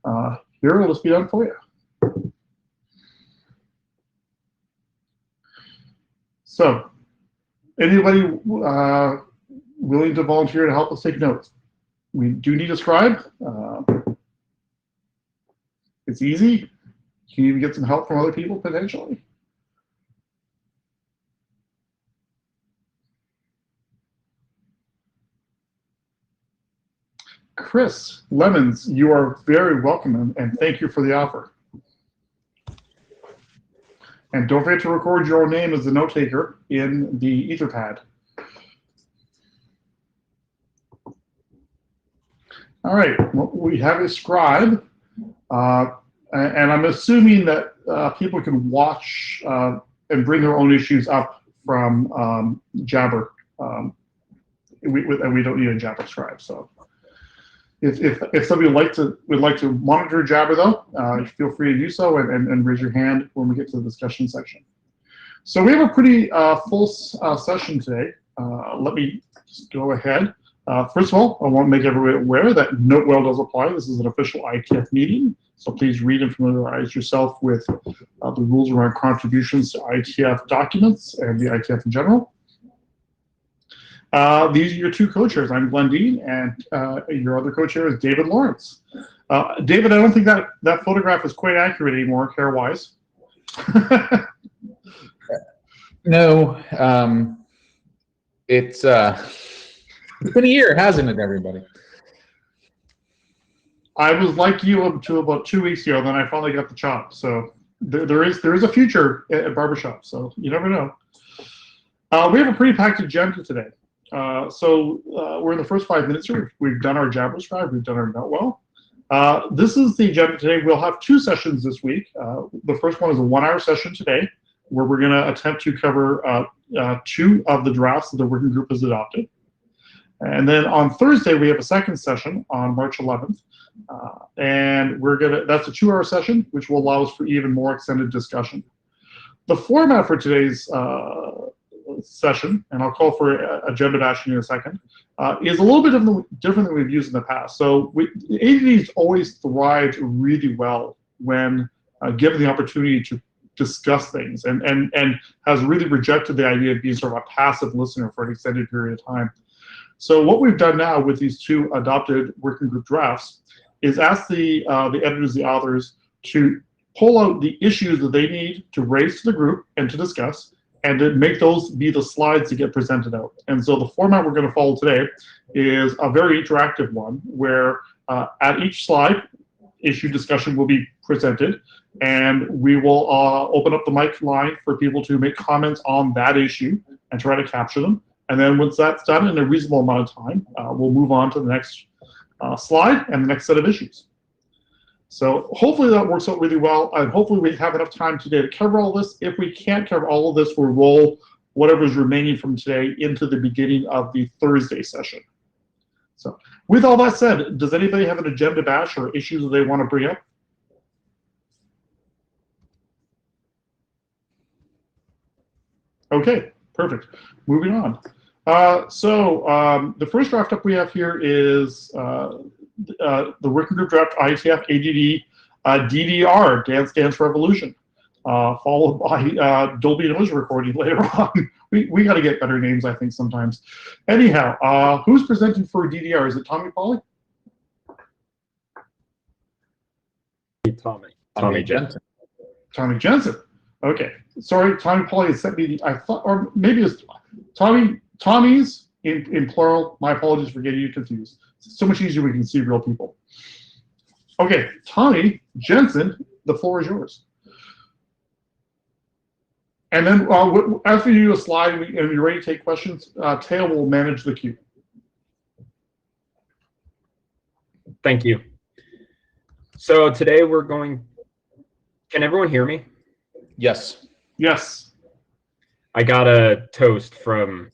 here, it'll just be done for you. So, anybody willing to volunteer to help us take notes? We do need a scribe. It's easy. You can even get some help from other people potentially. Chris Lemons, you are very welcome, and thank you for the offer. And don't forget to record your own name as the note taker in the Etherpad. All right, well, we have a scribe, and I'm assuming that people can watch and bring their own issues up from Jabber. We don't need a Jabber scribe, so. If somebody would like to monitor Jabber though, feel free to do so and raise your hand when we get to the discussion section. So we have a pretty full session today. Let me just go ahead. First of all, I want to make everybody aware that note well does apply. This is an official IETF meeting, so please read and familiarize yourself with the rules around contributions to IETF documents and the IETF in general. These are your two co-chairs. I'm Glenn Dean, and your other co-chair is David Lawrence. David, I don't think that photograph is quite accurate anymore, hair-wise. No, it's been a year, hasn't it, everybody? I was like you up to about 2 weeks ago, then I finally got the chop. So there is a future at barbershop. So you never know. We have a pretty packed agenda today. We're in the first 5 minutes here. We've done our Jabber scribe, we've done our note well. This is the agenda today. We'll have 2 sessions this week. The first one is a 1-hour session today, where we're going to attempt to cover 2 of the drafts that the working group has adopted. And then on Thursday, we have a second session on March 11th. And that's a 2-hour session, which will allow us for even more extended discussion. The format for today's session, and I'll call for agenda dashing in a second, is a little bit different than we've used in the past. So ADD's always thrived really well when given the opportunity to discuss things, and has really rejected the idea of being sort of a passive listener for an extended period of time. So what we've done now with these 2 adopted working group drafts is ask the editors, the authors, to pull out the issues that they need to raise to the group and to discuss, and to make those be the slides that get presented out. And so the format we're going to follow today is a very interactive one, where at each slide, issue discussion will be presented, and we will open up the mic line for people to make comments on that issue and try to capture them. And then once that's done in a reasonable amount of time, we'll move on to the next slide and the next set of issues. So hopefully that works out really well, and hopefully we have enough time today to cover all this. If we can't cover all of this, we'll roll whatever's remaining from today into the beginning of the Thursday session. So with all that said, does anybody have an agenda bash or issues that they want to bring up? Okay, perfect. Moving on. The first draft up we have here is the working group draft IETF ADD DDR, Dance Dance Revolution, followed by Dolby Noise Recording later on. We got to get better names, I think, sometimes. Anyhow, who's presenting for DDR? Is it Tommy Polly? Tommy Jensen. Tommy Jensen. Okay. Sorry, Tommy Polly has sent me I thought, or maybe it's Tommy's in plural. My apologies for getting you confused. It's so much easier when we can see real people. Okay, Tommy Jensen, the floor is yours. And then after you do a slide and you're ready to take questions, Teo will manage the queue. Thank you. So today we're going, can everyone hear me? Yes. Yes. I got a toast from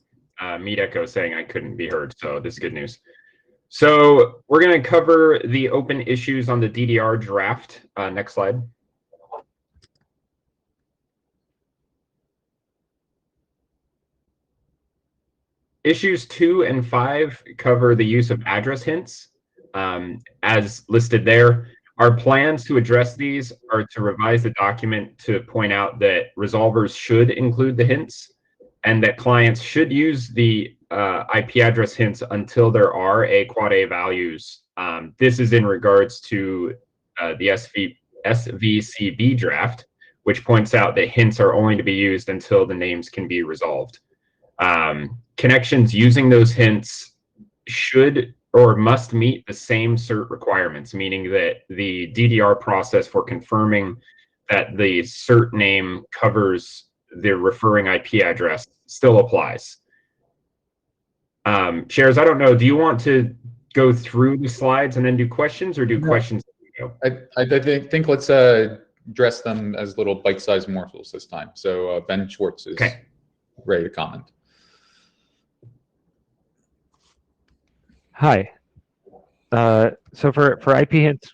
Meet Echo saying I couldn't be heard, so this is good news. So we're going to cover the open issues on the DDR draft. Next slide. Issues 2 and 5 cover the use of address hints. As listed there, Our plans to address these are to revise the document to point out that resolvers should include the hints and that clients should use the IP address hints until there are a quad A values. This is in regards to the SVCB draft, which points out that hints are only to be used until the names can be resolved. Connections using those hints should or must meet the same cert requirements, meaning that the DDR process for confirming that the cert name covers the referring IP address still applies. Shares, I don't know, do you want to go through the slides and then do questions, or do questions? I think let's address them as little bite-sized morsels this time. So Ben Schwartz is ready to comment. Hi. So for IP hints,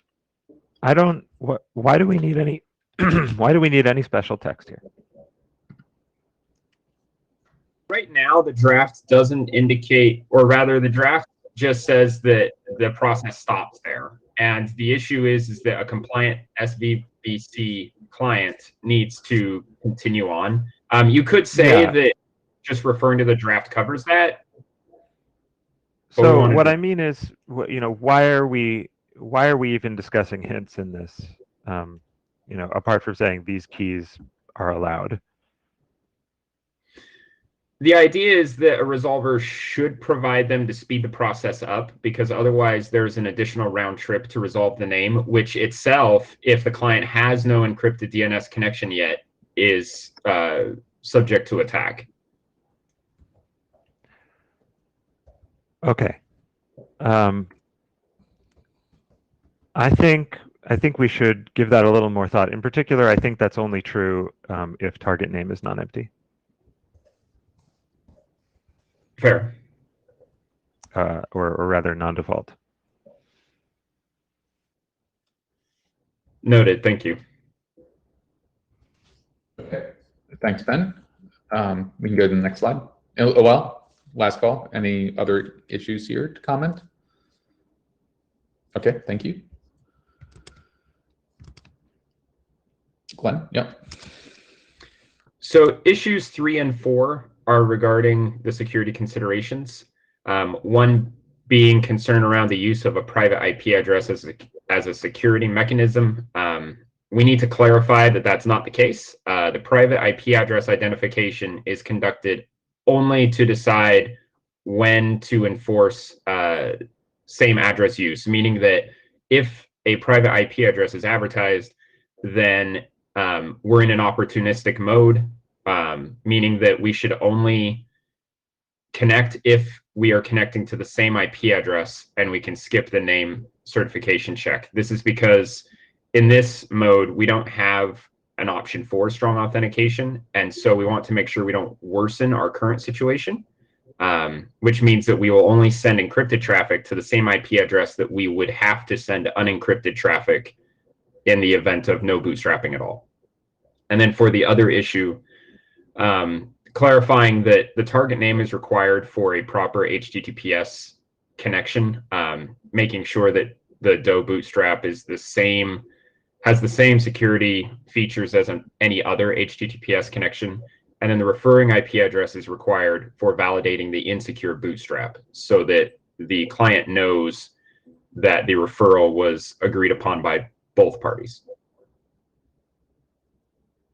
why do we need any why do we need any special text here? Right now, the draft doesn't indicate, or rather the draft just says that the process stops there. And the issue is that a compliant SVBC client needs to continue on. You could say that just referring to the draft covers that. So what I mean is, why are we even discussing hints in this? Apart from saying these keys are allowed. The idea is that a resolver should provide them to speed the process up, because otherwise there's an additional round trip to resolve the name, which itself, if the client has no encrypted DNS connection yet, is subject to attack. Okay. I think we should give that a little more thought. In particular, I think that's only true if target name is non-empty. Fair. Or rather non-default. Noted. Thank you. Okay. Thanks, Ben. We can go to the next slide. Oh, well, last call. Any other issues here to comment? Okay, thank you. Glenn, yep. So issues 3 and 4 are regarding the security considerations. One being concern around the use of a private IP address as a security mechanism. We need to clarify that that's not the case. The private IP address identification is conducted only to decide when to enforce same address use, meaning that if a private IP address is advertised, then we're in an opportunistic mode, meaning that we should only connect if we are connecting to the same IP address and we can skip the name certification check. This is because in this mode, we don't have an option for strong authentication. And so we want to make sure we don't worsen our current situation, which means that we will only send encrypted traffic to the same IP address that we would have to send unencrypted traffic in the event of no bootstrapping at all. And then for the other issue, clarifying that the target name is required for a proper HTTPS connection, making sure that the DOE bootstrap is has the same security features as any other HTTPS connection. And then the referring IP address is required for validating the insecure bootstrap so that the client knows that the referral was agreed upon by both parties.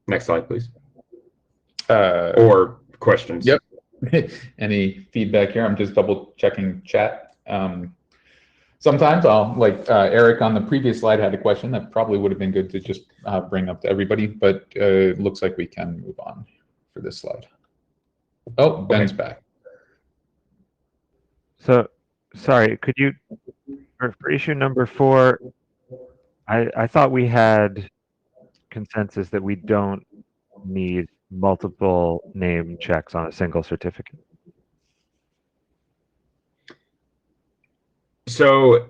Next slide, please. Or questions. Yep. Any feedback here? I'm just double checking chat. Sometimes I'll, like Eric on the previous slide had a question that probably would have been good to just bring up to everybody, but it looks like we can move on for this slide. Oh, Ben's back. So, sorry, could you, for issue number 4, I thought we had consensus that we don't need multiple name checks on a single certificate. So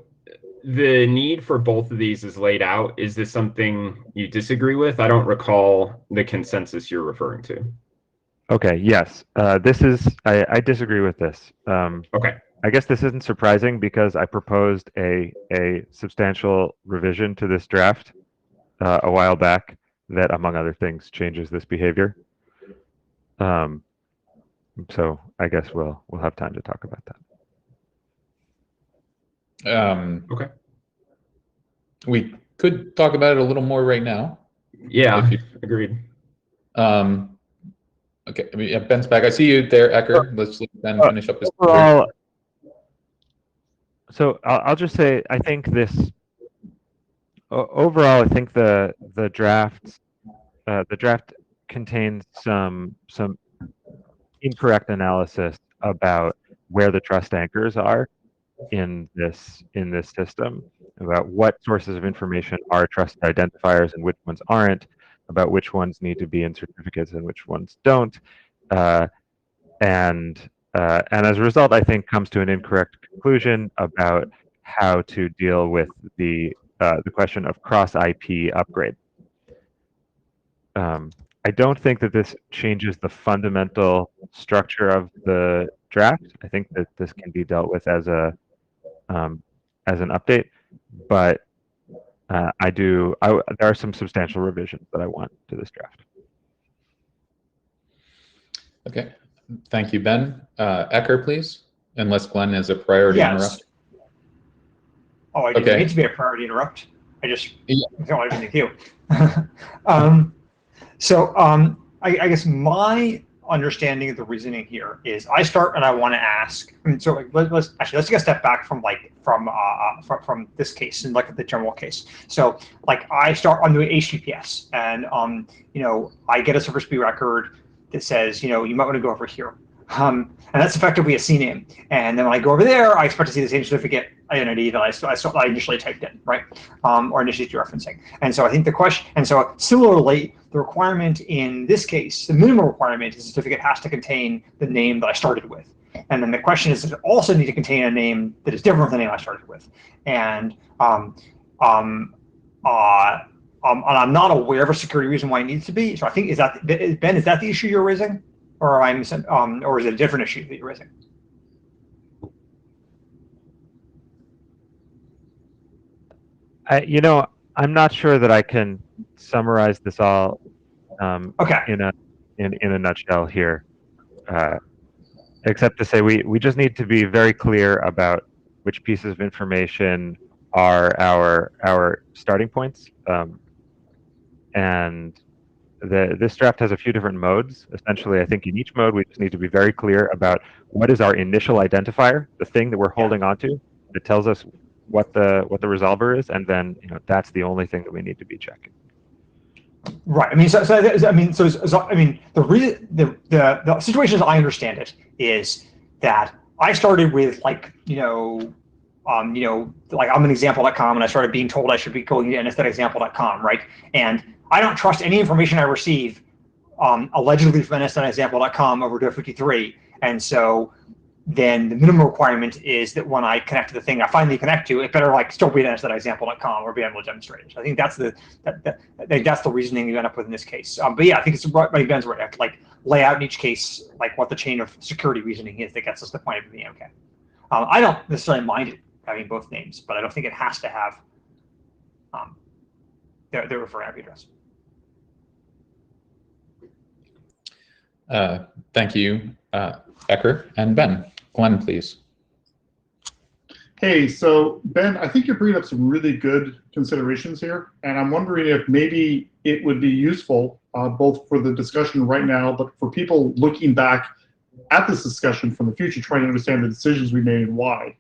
the need for both of these is laid out. Is this something you disagree with? I don't recall the consensus you're referring to. Okay, yes. I disagree with this. Okay. I guess this isn't surprising because I proposed a substantial revision to this draft a while back that, among other things, changes this behavior. So I guess we'll have time to talk about that. Okay. We could talk about it a little more right now. Yeah, If you- agreed. Okay, I mean, yeah, Ben's back. I see you there, Ecker. Let's let Ben finish up his. Overall, so I'll just say I think this. Overall, I think the draft contains some incorrect analysis about where the trust anchors are in this system, about what sources of information are trusted identifiers and which ones aren't, about which ones need to be in certificates and which ones don't, and as a result, I think comes to an incorrect conclusion about how to deal with the question of cross IP upgrade. I don't think that this changes the fundamental structure of the draft. I think that this can be dealt with as an update, but there are some substantial revisions that I want to this draft. Okay, thank you, Ben. Ecker, please, unless Glenn has a priority interrupt. Oh, I didn't Okay. need to be a priority interrupt. I just Yeah. don't want to be in the queue. I guess my understanding of the reasoning here is I start and I want to ask. So let's take a step back from this case and look at the general case. So I start on the HTTPS and I get a service B record that says you might want to go over here. And that's effectively a CNAME. And then when I go over there, I expect to see the same certificate identity that I initially typed in, right? Or initially referencing. And so I think the question, and so similarly, the requirement in this case, the minimum requirement is the certificate has to contain the name that I started with. And then the question is, does it also need to contain a name that is different from the name I started with? And and I'm not aware of a security reason why it needs to be. So I think Ben, is that the issue you're raising? Or or is it a different issue that you're raising? I'm not sure that I can summarize this all Okay. in a nutshell here, except to say we just need to be very clear about which pieces of information are our starting points, and this draft has a few different modes. Essentially, I think in each mode we just need to be very clear about what is our initial identifier, the thing that we're holding onto that tells us what the resolver is, and then that's the only thing that we need to be checking. Right. The situation as I understand it is that I started with I'm an example.com and I started being told I should be going to nsnetexample.com, right? And I don't trust any information I receive allegedly from nsnetexample.com over to 53. And so then the minimum requirement is that when I connect to the thing I finally connect to, it better still be at nsnetexample.com or be able to demonstrate it. So I think that's the reasoning you end up with in this case. But yeah, I think it's right. Ben's right. I have to lay out in each case what the chain of security reasoning is that gets us to the point of being okay. I don't necessarily mind it having both names, but I don't think it has to have their referring IP address. Thank you, Ecker and Ben. Glenn, please. Hey, so Ben, I think you're bringing up some really good considerations here, and I'm wondering if maybe it would be useful, both for the discussion right now, but for people looking back at this discussion from the future, trying to understand the decisions we made and why.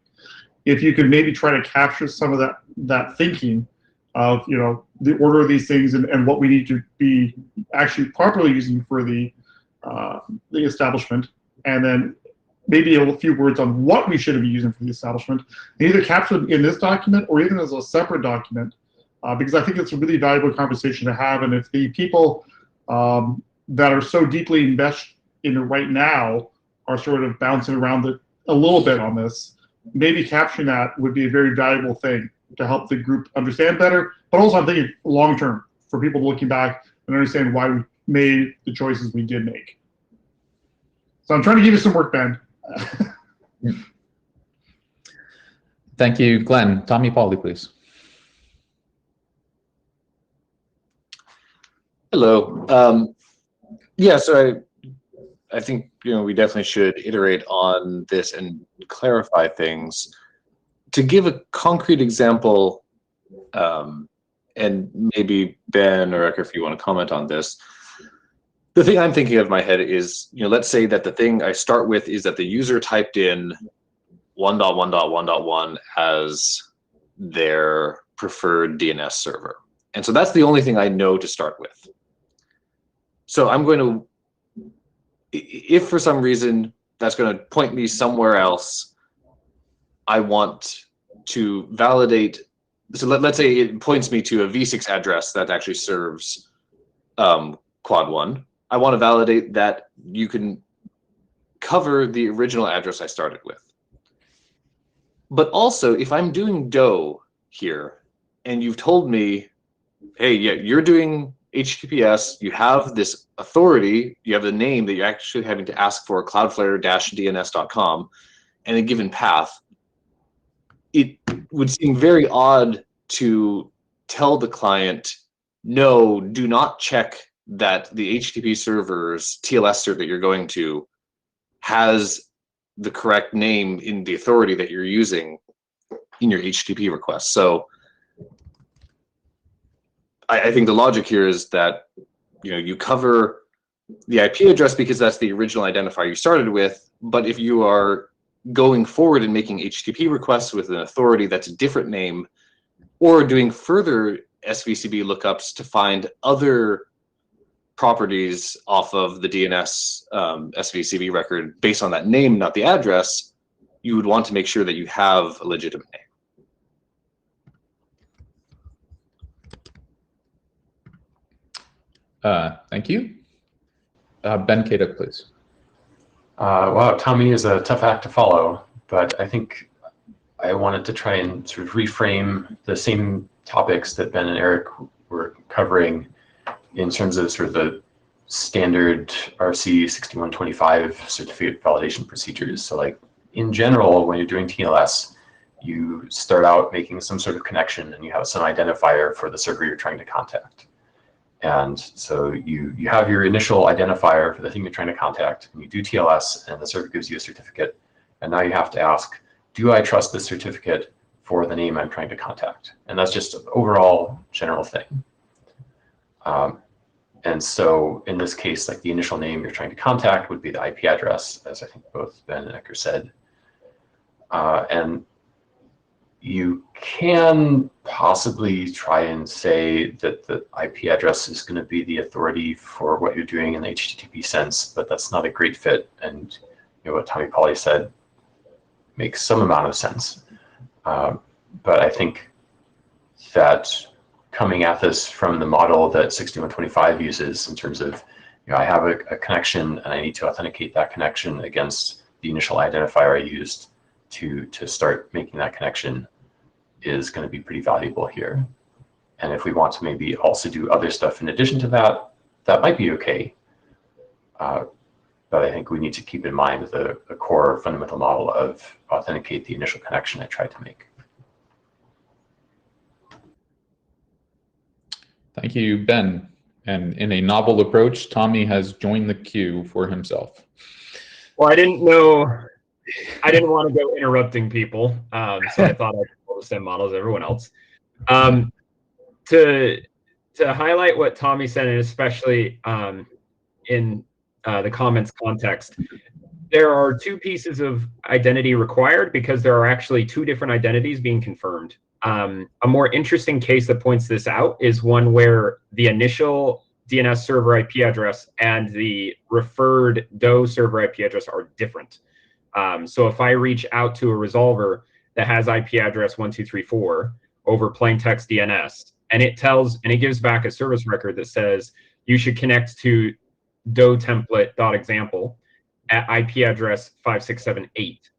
If you could maybe try to capture some of that thinking of the order of these things and what we need to be actually properly using for the establishment, and then maybe a few words on what we should be using for the establishment, either captured in this document or even as a separate document, because I think it's a really valuable conversation to have. And if the people that are so deeply invested in it right now are sort of bouncing around a little bit on this, maybe capturing that would be a very valuable thing to help the group understand better. But also I'm thinking long-term for people looking back and understand why we made the choices we did make. So I'm trying to give you some work, Ben. Thank you, Glenn. Tommy Pauly, please. Hello. Yeah, so I think we definitely should iterate on this and clarify things. To give a concrete example, and maybe Ben or Ecker, if you want to comment on this, the thing I'm thinking of in my head is, let's say that the thing I start with is that the user typed in 1.1.1.1 as their preferred DNS server. And so that's the only thing I know to start with. So I'm going to, if for some reason that's going to point me somewhere else, I want to validate. So let's say it points me to a v6 address that actually serves quad 1. I want to validate that you can cover the original address I started with. But also, if I'm doing DO here, and you've told me, hey, yeah, you're doing HTTPS, you have this authority, you have the name that you're actually having to ask for, cloudflare-dns.com, and a given path, it would seem very odd to tell the client, no, do not check that the HTTP server's TLS server that you're going to has the correct name in the authority that you're using in your HTTP request. So I think the logic here is that you cover the IP address because that's the original identifier you started with, but if you are going forward and making HTTP requests with an authority that's a different name, or doing further SVCB lookups to find other properties off of the DNS SVCB record based on that name, not the address, you would want to make sure that you have a legitimate name. Thank you. Ben Kaduk, please. Wow, Tommy is a tough act to follow, but I think I wanted to try and sort of reframe the same topics that Ben and Eric were covering in terms of sort of the standard RC 6125 certificate validation procedures. So like in general, when you're doing TLS, you start out making some sort of connection and you have some identifier for the server you're trying to contact. And so you have your initial identifier for the thing you're trying to contact, and you do TLS, and the server gives you a certificate. And now you have to ask, do I trust this certificate for the name I'm trying to contact? And that's just an overall general thing. And so in this case, like the initial name you're trying to contact would be the IP address, as I think both Ben and Ecker said. And you can possibly try and say that the IP address is going to be the authority for what you're doing in the HTTP sense, but that's not a great fit. And what Tommy Pauly said makes some amount of sense. But I think that coming at this from the model that 6125 uses in terms of, I have a connection and I need to authenticate that connection against the initial identifier I used to start making that connection is going to be pretty valuable here. And if we want to maybe also do other stuff in addition to that, that might be okay. But I think we need to keep in mind the core fundamental model of authenticate the initial connection I tried to make. Thank you, Ben. And in a novel approach, Tommy has joined the queue for himself. Well, I didn't want to go interrupting people, so I thought I'd follow the same model as everyone else. To highlight what Tommy said, and especially in the comments context, there are two pieces of identity required because there are actually two different identities being confirmed. A more interesting case that points this out is one where the initial DNS server IP address and the referred DO server IP address are different. So if I reach out to a resolver that has IP address 1234 over plain text DNS, and it gives back a service record that says you should connect to DO template.example at IP address 5678.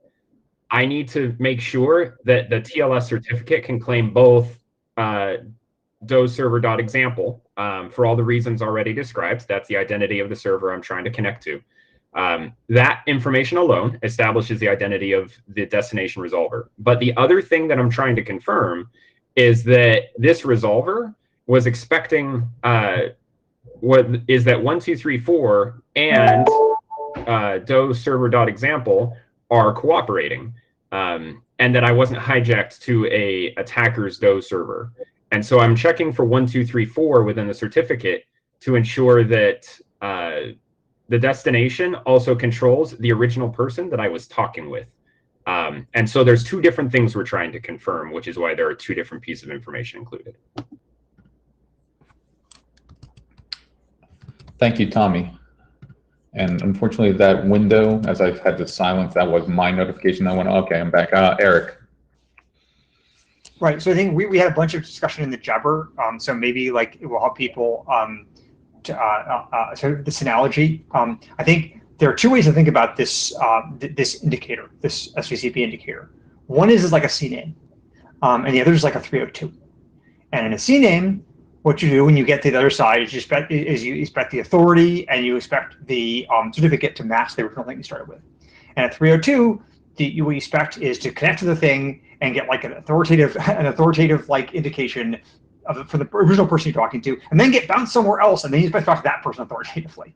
I need to make sure that the TLS certificate can claim both DO server.example for all the reasons already described. That's the identity of the server I'm trying to connect to. That information alone establishes the identity of the destination resolver. But the other thing that I'm trying to confirm is that this resolver was expecting what is that 1234 and do server.example are cooperating, and that I wasn't hijacked to a attacker's Do server. And so I'm checking for 1234 within the certificate to ensure that the destination also controls the original person that I was talking with. And so there's two different things we're trying to confirm, which is why there are two different pieces of information included. Thank you, Tommy. And unfortunately, that window, as I've had to silence, that was my notification. I went, okay, I'm back. Eric. Right. So I think we had a bunch of discussion in the Jabber. So maybe like it will help people so this analogy. I think there are two ways to think about this this indicator, this SVCP indicator. One is like a CNAME, and the other is like a 302. And in a CNAME, what you do when you get to the other side is you expect the authority and you expect the certificate to match the original thing you started with. And at 302, what you expect is to connect to the thing and get like an authoritative like indication from the original person you're talking to, and then get bounced somewhere else, and then you expect to talk to that person authoritatively.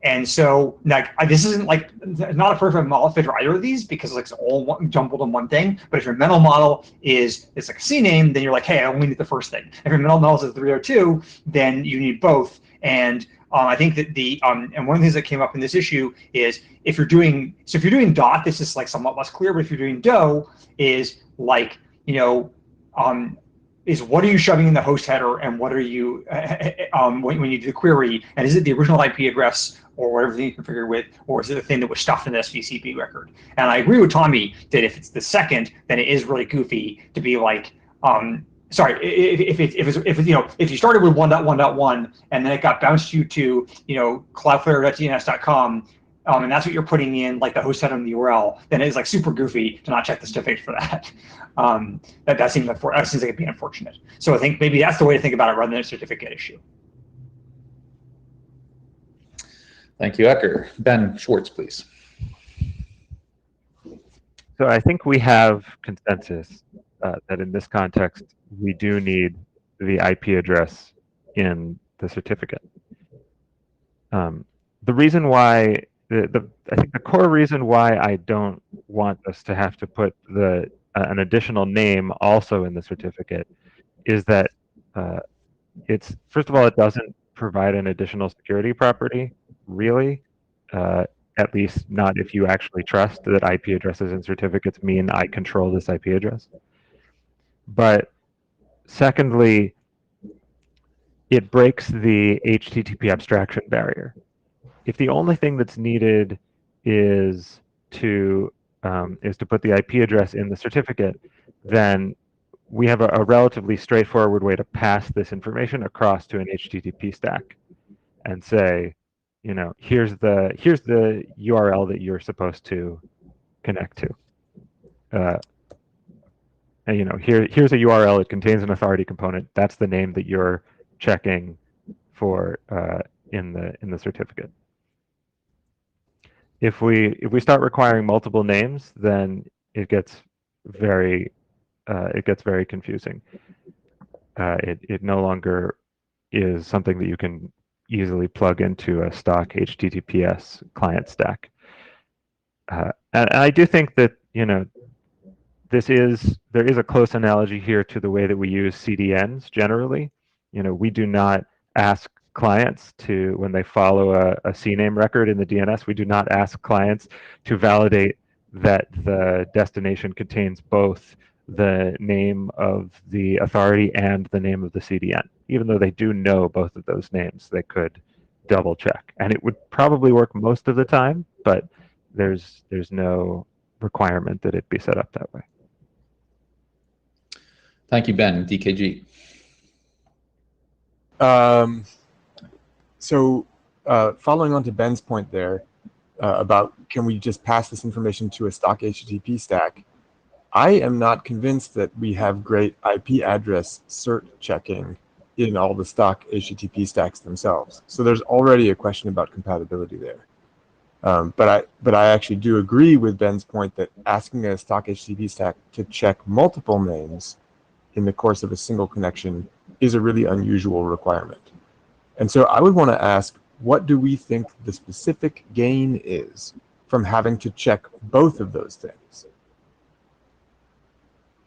And so like this isn't like not a perfect model fit for either of these because it's all jumbled in one thing. But if your mental model it's like a CNAME, then you're like, hey, I only need the first thing. If your mental model is a 302, then you need both. And I think that and one of the things that came up in this issue is if you're doing dot, this is like somewhat less clear. But if you're doing do, is like is what are you shoving in the host header and what are you when you do the query, and is it the original IP address or whatever thing you configured with, or is it the thing that was stuffed in the SVCP record? And I agree with Tommy that if it's the second, then it is really goofy to be like, sorry, if you started with 1.1.1 and then it got bounced you to cloudflare.dns.com, and that's what you're putting in like the host header and the URL, then it's like super goofy to not check the certificate for that. That seems like it'd be unfortunate. So I think maybe that's the way to think about it rather than a certificate issue. Thank you, Ecker. Ben Schwartz, please. So I think we have consensus that in this context, we do need the IP address in the certificate. The reason why, I think the core reason why I don't want us to have to put an additional name also in the certificate is that it's, first of all, it doesn't provide an additional security property, really, at least not if you actually trust that IP addresses and certificates mean I control this IP address. But secondly, it breaks the HTTP abstraction barrier. If the only thing that's needed is to put the IP address in the certificate, then we have a relatively straightforward way to pass this information across to an HTTP stack and say, here's the URL that you're supposed to connect to. And here's a URL. It contains an authority component. That's the name that you're checking for in the certificate. If we start requiring multiple names, then it gets very confusing. It no longer is something that you can easily plug into a stock HTTPS client stack. And I do think that there is a close analogy here to the way that we use CDNs generally. We do not ask clients to, when they follow a CNAME record in the DNS, we do not ask clients to validate that the destination contains both the name of the authority and the name of the CDN. Even though they do know both of those names, they could double check. And it would probably work most of the time, but there's no requirement that it be set up that way. Thank you, Ben. DKG. So following on to Ben's point there about can we just pass this information to a stock HTTP stack, I am not convinced that we have great IP address cert checking in all the stock HTTP stacks themselves. So there's already a question about compatibility there. But I actually do agree with Ben's point that asking a stock HTTP stack to check multiple names in the course of a single connection is a really unusual requirement. And so I would want to ask, what do we think the specific gain is from having to check both of those things?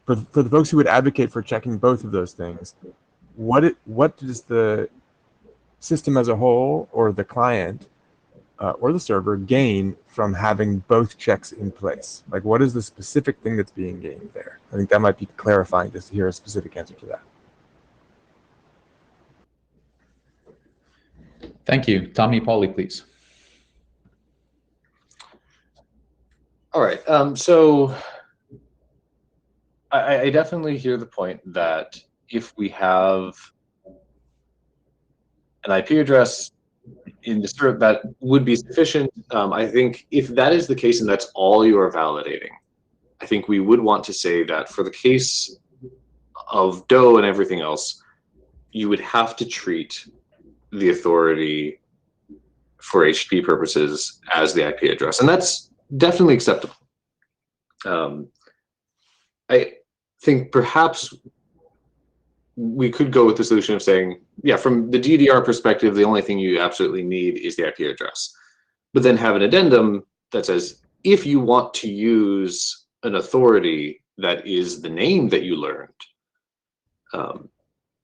For the folks who would advocate for checking both of those things, what does the system as a whole, or the client, or the server gain from having both checks in place? Like, what is the specific thing that's being gained there? I think that might be clarifying just to hear a specific answer to that. Thank you. Tommy Pauly, please. All right. So I definitely hear the point that if we have an IP address in the server, that would be sufficient. I think if that is the case and that's all you are validating, I think we would want to say that for the case of Doe and everything else, you would have to treat the authority for HTTP purposes as the IP address, and that's definitely acceptable. I think perhaps we could go with the solution of saying, yeah, from the DDR perspective, the only thing you absolutely need is the IP address, but then have an addendum that says, if you want to use an authority that is the name that you learned,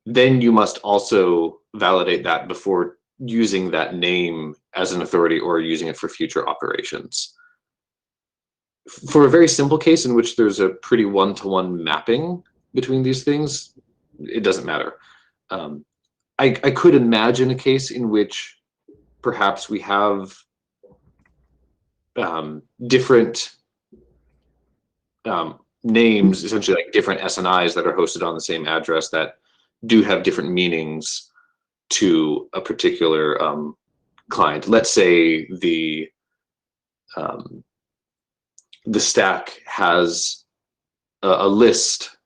then you must also validate that before using that name as an authority or using it for future operations. For a very simple case in which there's a pretty one-to-one mapping between these things, it doesn't matter. I could imagine a case in which perhaps we have different names, essentially like different SNIs that are hosted on the same address that do have different meanings to a particular client. Let's say the stack has a list,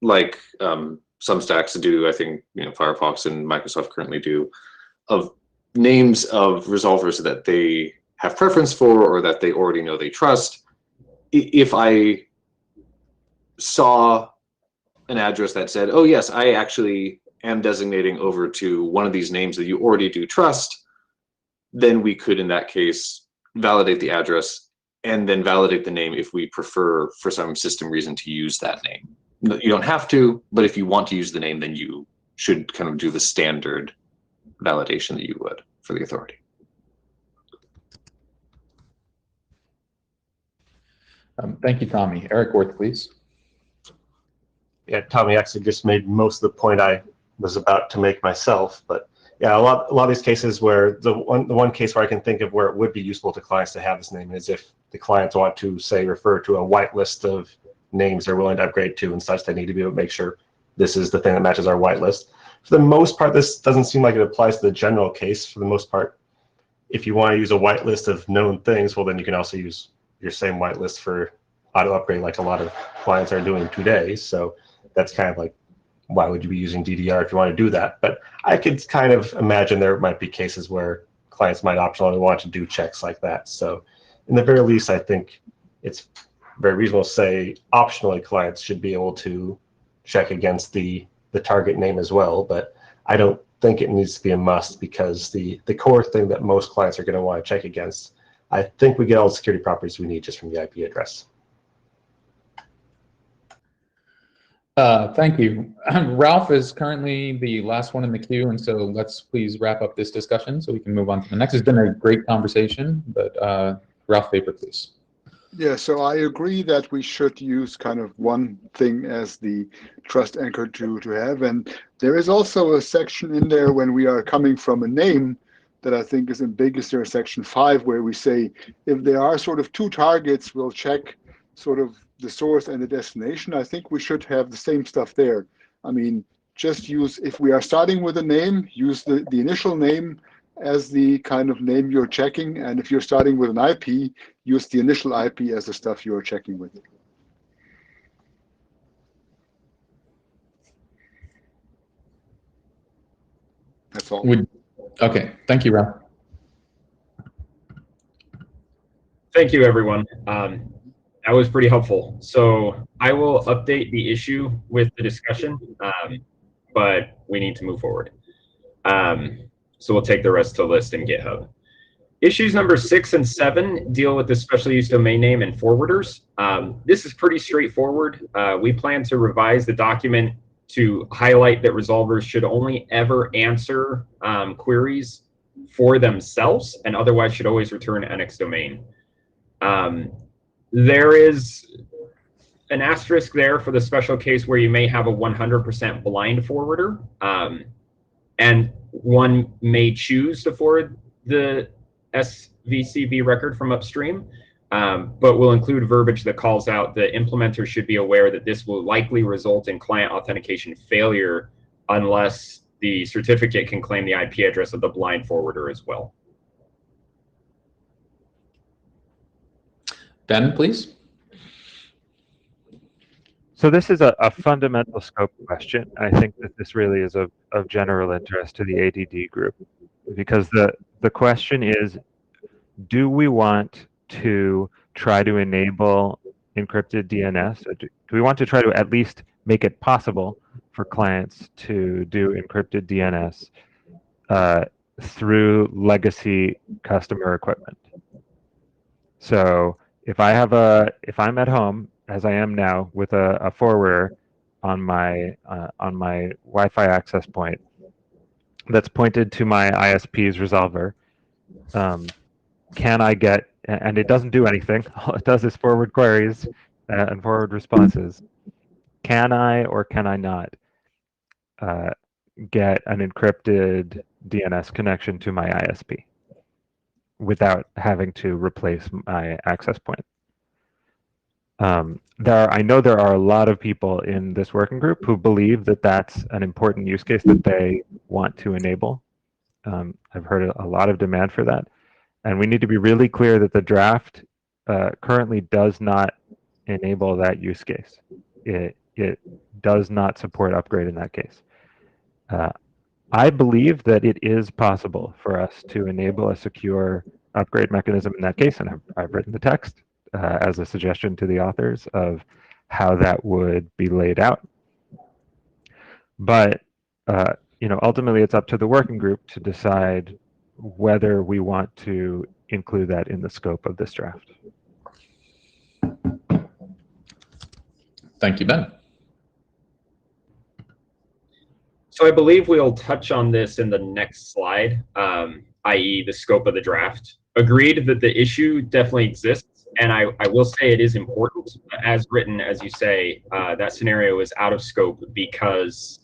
like some stacks do. I think Firefox and Microsoft currently do, of names of resolvers that they have preference for or that they already know they trust. If I saw an address that said, oh yes, I actually am designating over to one of these names that you already do trust, then we could in that case validate the address and then validate the name if we prefer for some system reason to use that name. You don't have to, but if you want to use the name, then you should kind of do the standard validation that you would for the authority. Thank you, Tommy. Eric Worth, please. Yeah, Tommy actually just made most of the point I was about to make myself. But yeah, a lot of these cases where the one case where I can think of where it would be useful to clients to have this name is if the clients want to, say, refer to a whitelist of names they're willing to upgrade to and such. They need to be able to make sure this is the thing that matches our whitelist. For the most part, this doesn't seem like it applies to the general case. For the most part, if you want to use a whitelist of known things, well, then you can also use your same whitelist for auto upgrade, like a lot of clients are doing today. So that's kind of like, why would you be using DDR if you want to do that? But I could kind of imagine there might be cases where clients might optionally want to do checks like that. So in the very least, I think it's very reasonable to say optionally clients should be able to check against the target name as well. But I don't think it needs to be a must, because the core thing that most clients are going to want to check against, I think we get all the security properties we need just from the IP address. Thank you. Ralph is currently the last one in the queue, and so let's please wrap up this discussion so we can move on to the next. It's been a great conversation, but Ralph Faber, please. Yeah, so I agree that we should use kind of one thing as the trust anchor to have. And there is also a section in there when we are coming from a name that I think is ambiguous. There is section 5 where we say if there are sort of two targets, we'll check sort of the source and the destination. I think we should have the same stuff there. I mean, just use, if we are starting with a name, use the initial name as the kind of name you're checking. And if you're starting with an IP, use the initial IP as the stuff you're checking with. That's all. Okay, thank you, Rob. Thank you, everyone. That was pretty helpful. So I will update the issue with the discussion, but we need to move forward. So we'll take the rest to list in GitHub. Issues number 6 and 7 deal with the special use domain name and forwarders. This is pretty straightforward. We plan to revise the document to highlight that resolvers should only ever answer queries for themselves and otherwise should always return NX domain. There is an asterisk there for the special case where you may have a 100% blind forwarder, and one may choose to forward the SVCB record from upstream, but will include verbiage that calls out the implementer should be aware that this will likely result in client authentication failure unless the certificate can claim the IP address of the blind forwarder as well. Ben, please. So this is a fundamental scope question. I think that this really is of general interest to the ADD group, because the question is, do we want to try to enable encrypted DNS? Or do we want to try to at least make it possible for clients to do encrypted DNS through legacy customer equipment? So if I'm at home, as I am now, with a forwarder on my Wi-Fi access point that's pointed to my ISP's resolver, can I get, and it doesn't do anything, all it does is forward queries and forward responses. Can I or can I not get an encrypted DNS connection to my ISP without having to replace my access point? I know there are a lot of people in this working group who believe that that's an important use case that they want to enable. I've heard a lot of demand for that. And we need to be really clear that the draft currently does not enable that use case. It does not support upgrade in that case. I believe that it is possible for us to enable a secure upgrade mechanism in that case, and I've written the text as a suggestion to the authors of how that would be laid out. But ultimately, it's up to the working group to decide whether we want to include that in the scope of this draft. Thank you, Ben. So I believe we'll touch on this in the next slide, i.e. the scope of the draft. Agreed that the issue definitely exists, and I will say it is important. As written, as you say, that scenario is out of scope because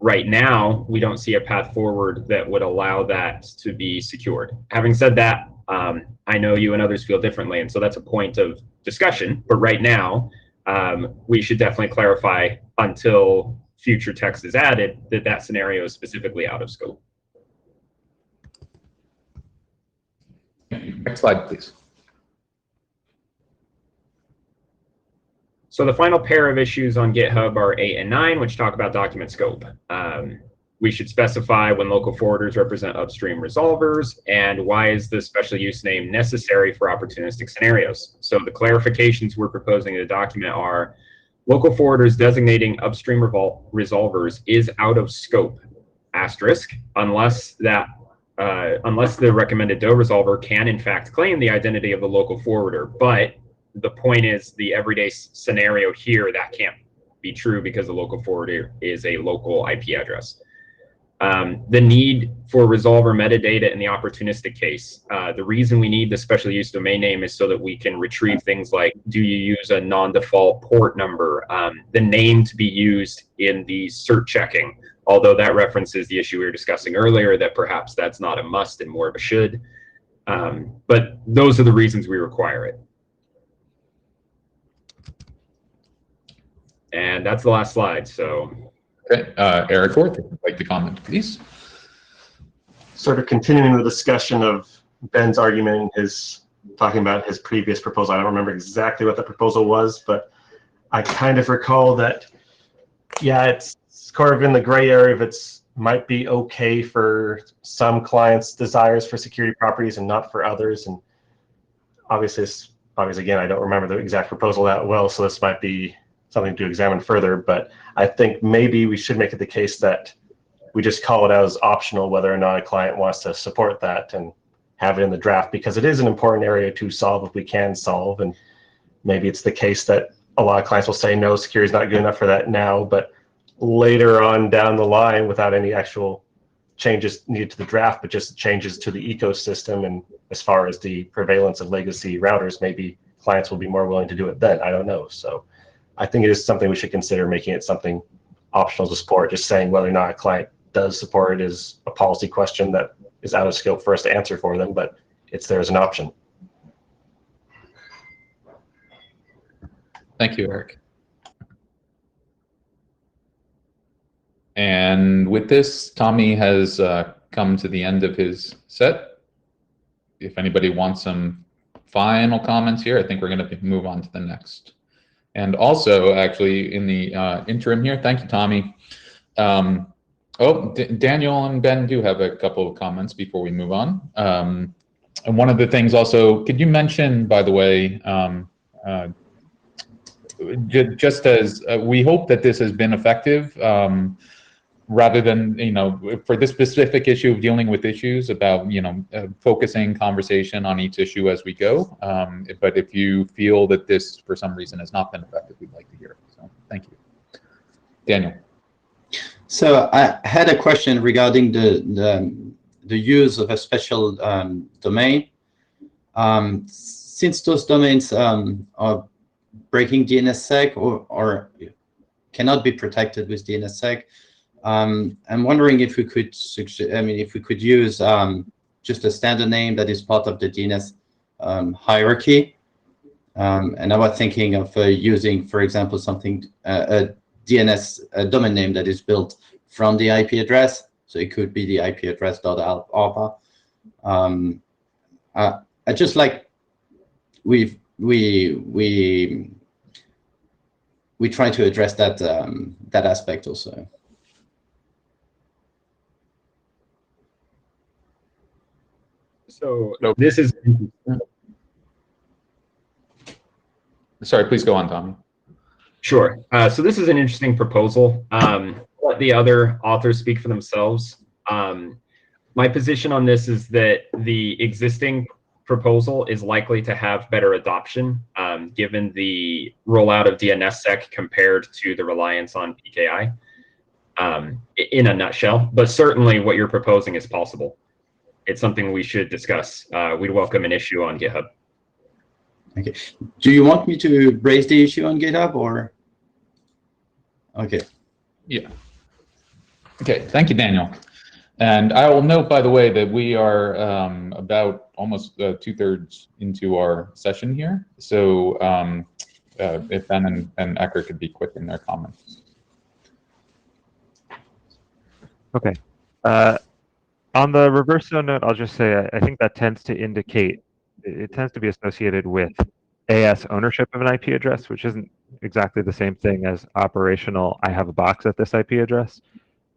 right now we don't see a path forward that would allow that to be secured. Having said that, I know you and others feel differently, and so that's a point of discussion. But right now, we should definitely clarify until future text is added that scenario is specifically out of scope. Next slide, please. So the final pair of issues on GitHub are 8 and 9, which talk about document scope. We should specify when local forwarders represent upstream resolvers, and why is the special use name necessary for opportunistic scenarios. So the clarifications we're proposing in the document are local forwarders designating upstream resolvers is out of scope, asterisk, unless the recommended DOE resolver can in fact claim the identity of the local forwarder. But the point is, the everyday scenario here, that can't be true because the local forwarder is a local IP address. The need for resolver metadata in the opportunistic case. The reason we need the special use domain name is so that we can retrieve things like, do you use a non-default port number, the name to be used in the cert checking, although that references the issue we were discussing earlier, that perhaps that's not a must and more of a should. But those are the reasons we require it. And that's the last slide, so. Okay, Eric Worth, if you'd like to comment, please. Sort of continuing the discussion of Ben's argument, talking about his previous proposal. I don't remember exactly what the proposal was, but I kind of recall that, yeah, it's sort of in the gray area of it's might be okay for some clients' desires for security properties and not for others. And obviously, again, I don't remember the exact proposal that well, so this might be something to examine further. But I think maybe we should make it the case that we just call it out as optional whether or not a client wants to support that, and have it in the draft, because it is an important area to solve if we can solve. And maybe it's the case that a lot of clients will say, no, security is not good enough for that now, but later on down the line, without any actual changes needed to the draft, but just changes to the ecosystem, and as far as the prevalence of legacy routers, maybe clients will be more willing to do it then. I don't know. So I think it is something we should consider, making it something optional to support. Just saying whether or not a client does support it is a policy question that is out of scope for us to answer for them, but it's there as an option. Thank you, Eric. And with this, Tommy has come to the end of his set. If anybody wants some final comments here, I think we're going to move on to the next. And also, actually, in the interim here, thank you, Tommy. Daniel and Ben do have a couple of comments before we move on. And one of the things also, could you mention, by the way, just as we hope that this has been effective, rather than, for this specific issue of dealing with issues about, focusing conversation on each issue as we go. But if you feel that this, for some reason, has not been effective, we'd like to hear it. So thank you. Daniel. So I had a question regarding the use of a special domain. Since those domains are breaking DNSSEC or cannot be protected with DNSSEC, I'm wondering if we could if we could use just a standard name that is part of the DNS hierarchy. And I was thinking of using, for example, something a domain name that is built from the IP address. So it could be the IP address.alpha. I just like we try to address that that aspect also. So this is. Sorry, please go on, Tommy. Sure. So this is an interesting proposal. Let the other authors speak for themselves. My position on this is that the existing proposal is likely to have better adoption, given the rollout of DNSSEC compared to the reliance on PKI, in a nutshell. But certainly what you're proposing is possible. It's something we should discuss. We'd welcome an issue on GitHub. Okay. Do you want me to raise the issue on GitHub or? Okay. Yeah. Okay. Thank you, Daniel. And I will note, by the way, that we are about almost 2/3 into our session here. So if Ben and Ecker could be quick in their comments. Okay. On the reverse note, I'll just say I think that tends to indicate, it tends to be associated with AS ownership of an IP address, which isn't exactly the same thing as operational, I have a box at this IP address.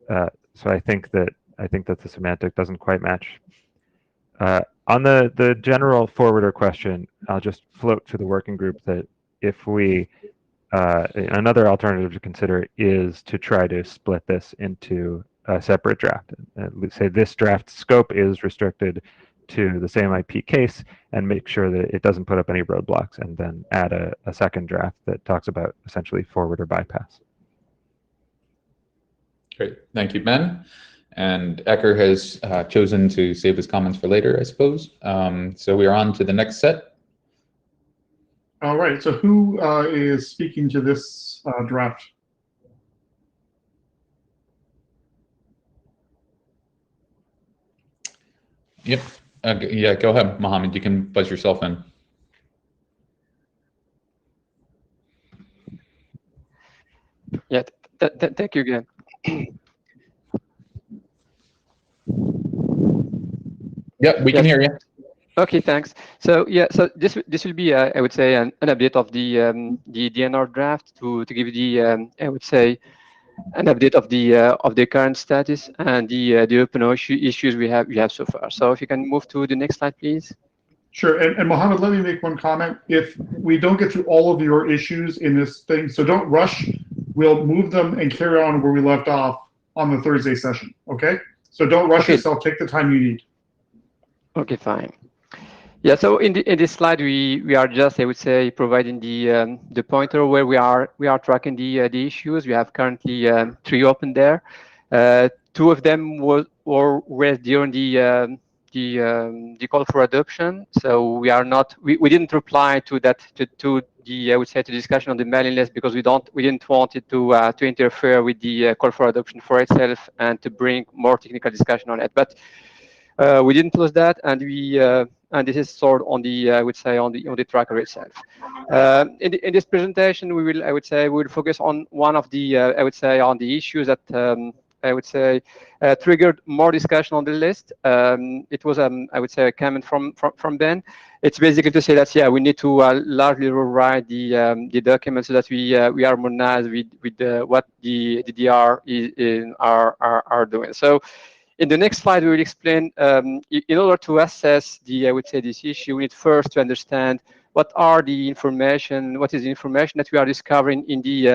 So I think that the semantic doesn't quite match. On the general forwarder question, I'll just float to the working group that if we, another alternative to consider is to try to split this into a separate draft. Let's say this draft scope is restricted to the same IP case, and make sure that it doesn't put up any roadblocks, and then add a second draft that talks about essentially forwarder bypass. Great. Thank you, Ben. And Ecker has chosen to save his comments for later, I suppose. So we are on to the next set. All right. So who is speaking to this draft? Yep. Yeah, go ahead, Mohammed. You can buzz yourself in. Yeah, thank you again. Yep, we can hear you. Okay, thanks. So yeah, so this will be I would say an update of the DNR draft to give the I would say an update of the current status and the open issues we have so far. So if you can move to the next slide, please. Sure, and Mohammed, let me make one comment. If we don't get through all of your issues in this thing, so don't rush. We'll move them and carry on where we left off on the Thursday session, okay? So don't rush yourself, take the time you need. Okay, fine. Yeah, so in this slide, we are just, I would say, providing the pointer where we are tracking the issues. We have currently 3 open there. 2 of them were raised during the call for adoption. So we didn't reply to that to the, I would say, to discussion on the mailing list, because we didn't want it to interfere with the call for adoption for itself and to bring more technical discussion on it. But we didn't close that, and and this is stored on the, I would say, on the tracker itself. In this presentation, I would say, we will focus on one of the, I would say, on the issues that I would say triggered more discussion on the list. It was, I would say, a comment from Ben. It's basically to say that, yeah, we need to largely rewrite the document so that we harmonize with what the DDR are doing. So in the next slide, we will explain, in order to assess I would say, this issue, we need first to understand what is the information that we are discovering in the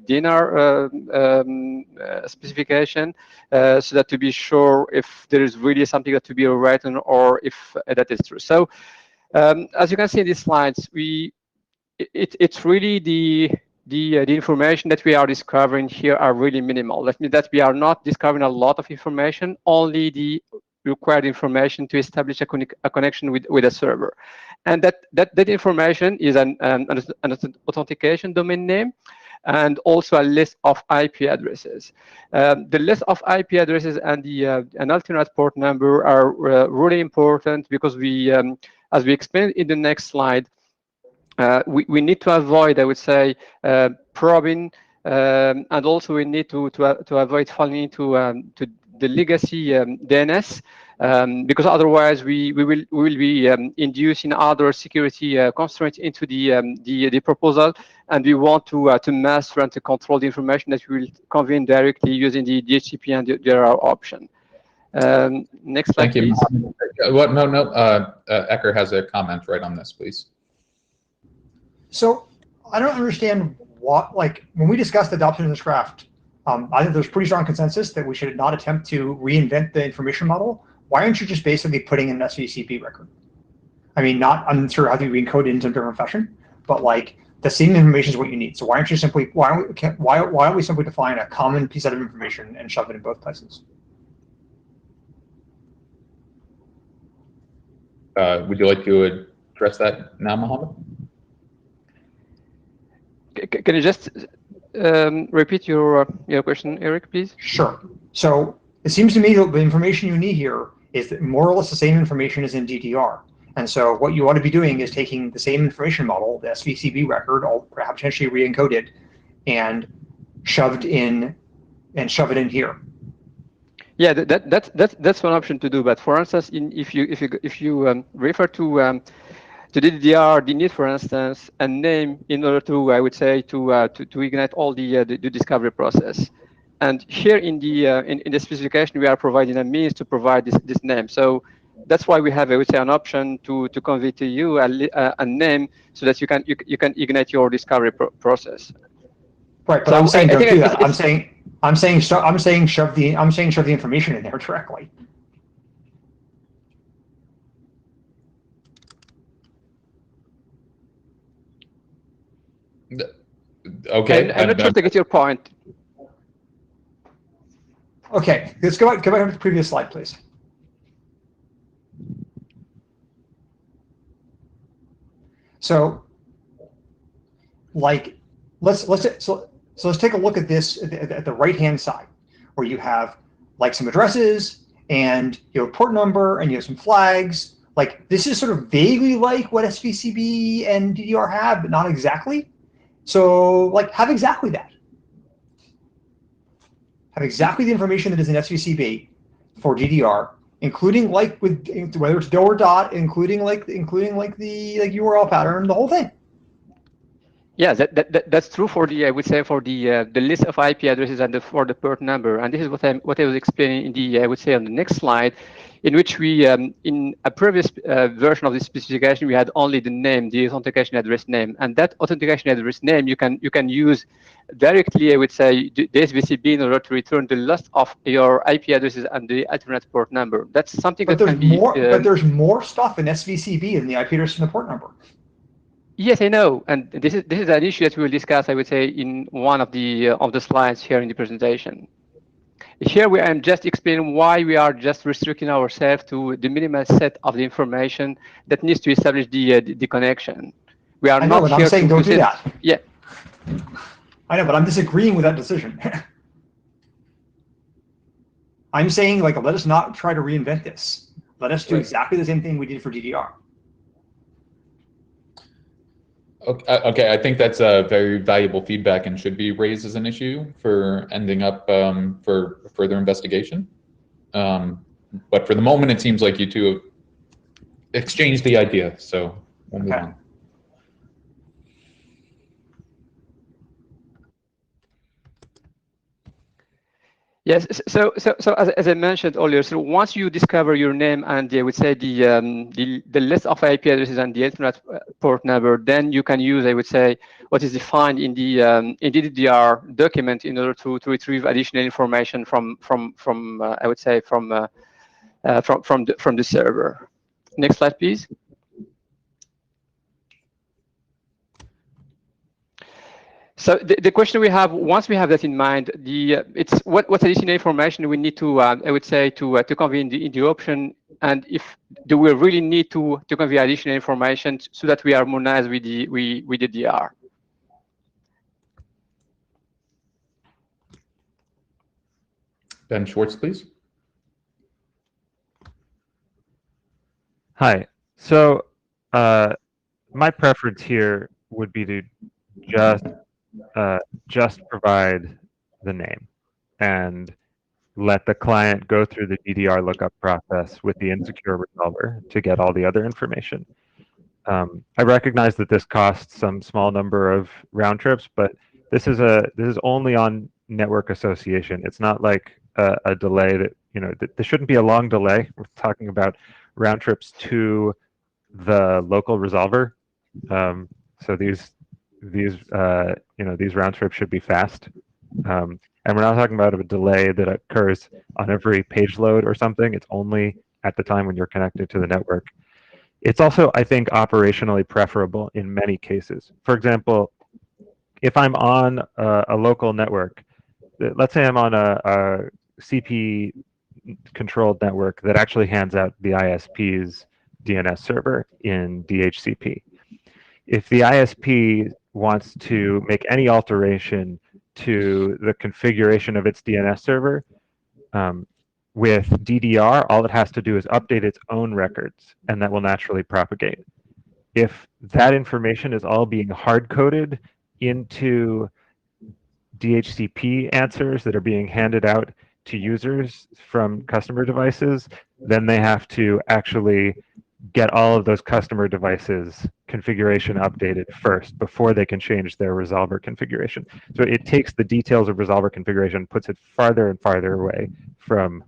DNR specification, so that to be sure if there is really something that to be rewritten or if that is true. So as you can see in these slides, it's really the information that we are discovering here are really minimal. That means that we are not discovering a lot of information, only the required information to establish a connection with a server. And that information is an authentication domain name and also a list of IP addresses. The list of IP addresses and an alternate port number are really important, because we, as we explained in the next slide, we need to avoid, I would say, probing, and also we need to avoid falling into the legacy DNS, because otherwise we will be inducing other security constraints into the proposal, and we want to master and to control the information that we will convey directly using the DHCP and the DRR option. Next slide, Thank you. please. Ecker has a comment right on this, please. So I don't understand what, like, when we discussed adoption of this draft, I think there's pretty strong consensus that we should not attempt to reinvent the information model. Why aren't you just basically putting in an SVCP record? I mean, I'm sure how to encode it into a different fashion, but like the same information is what you need. So why aren't you simply, why don't we simply define a common piece of information and shove it in both places? Would you like to address that now, Mohammed? Can you just repeat your question, Eric, please? Sure. So it seems to me that the information you need here is that more or less the same information as in DDR. And so what you ought to be doing is taking the same information model, the SVCB record, or perhaps potentially re-encoded, and shove it in here. Yeah, that's one option to do. But for instance, if you refer to the DDR, the need, for instance, a name in order to, I would say, to ignite all the discovery process. And here in the specification, we are providing a means to provide this name. So that's why we have, I would say, an option to convey to you a name so that you can ignite your discovery process. Right, but so I'm saying don't do that. I'm saying shove the information in there directly. Okay. I'm not sure to get your point. Okay, let's go back to the previous slide, please. So, like, let's take a look at this at the right-hand side, where you have like some addresses and you have a port number and you have some flags. Like, this is sort of vaguely like what SVCB and DDR have, but not exactly. So, like, have exactly that. Have exactly the information that is in SVCB for DDR, including like with whether it's do or dot, including like the URL pattern, the whole thing. Yeah, that's true for the, I would say, for the list of IP addresses and for the port number. And this is what I was explaining in the, I would say, on the next slide, in which we in a previous version of the specification we had only the name, the authentication address name, and that authentication address name you can use directly, I would say, the SVCB in order to return the list of your IP addresses and the alternate port number. That's something But that there's can be. but there's more stuff in SVCB than the IP address and the port number. Yes, I know, and this is an issue that we will discuss, I would say, in one of the slides here in the presentation. Here I am just explaining why we are just restricting ourselves to the minimal set of the information that needs to establish the connection. We are I know, not but here I'm saying to don't do set, that. Yeah. I know, but I'm disagreeing with that decision. I'm saying, like, let us not try to reinvent this. Let us do exactly the same thing we did for DDR. Okay, I think that's a very valuable feedback and should be raised as an issue for ending up for further investigation. But for the moment, it seems like you two have exchanged the idea, so we'll move on. Yes. So as I mentioned earlier, so once you discover your name and I would say the list of IP addresses and the alternate port number, then you can use, I would say, what is defined in the DDR document in order to retrieve additional information from I would say from the server. Next slide, please. So the question we have, once we have that in mind, it's what additional information we need to, I would say, to convey in the option, and if do we really need to convey additional information so that we harmonize with the DR. Ben Schwartz, please. Hi. So my preference here would be to just provide the name and let the client go through the DDR lookup process with the insecure resolver to get all the other information. I recognize that this costs some small number of round trips, but this is only on network association. It's not like a delay that, there shouldn't be a long delay. We're talking about round trips to the local resolver. So these round trips should be fast. And we're not talking about a delay that occurs on every page load or something. It's only at the time when you're connected to the network. It's also, I think, operationally preferable in many cases. For example, if I'm on a local network, let's say I'm on a CP-controlled network that actually hands out the ISP's DNS server in DHCP. If the ISP wants to make any alteration to the configuration of its DNS server, with DDR, all it has to do is update its own records, and that will naturally propagate. If that information is all being hard-coded into DHCP answers that are being handed out to users from customer devices, then they have to actually get all of those customer devices configuration updated first before they can change their resolver configuration. So it takes the details of resolver configuration, puts it farther and farther away from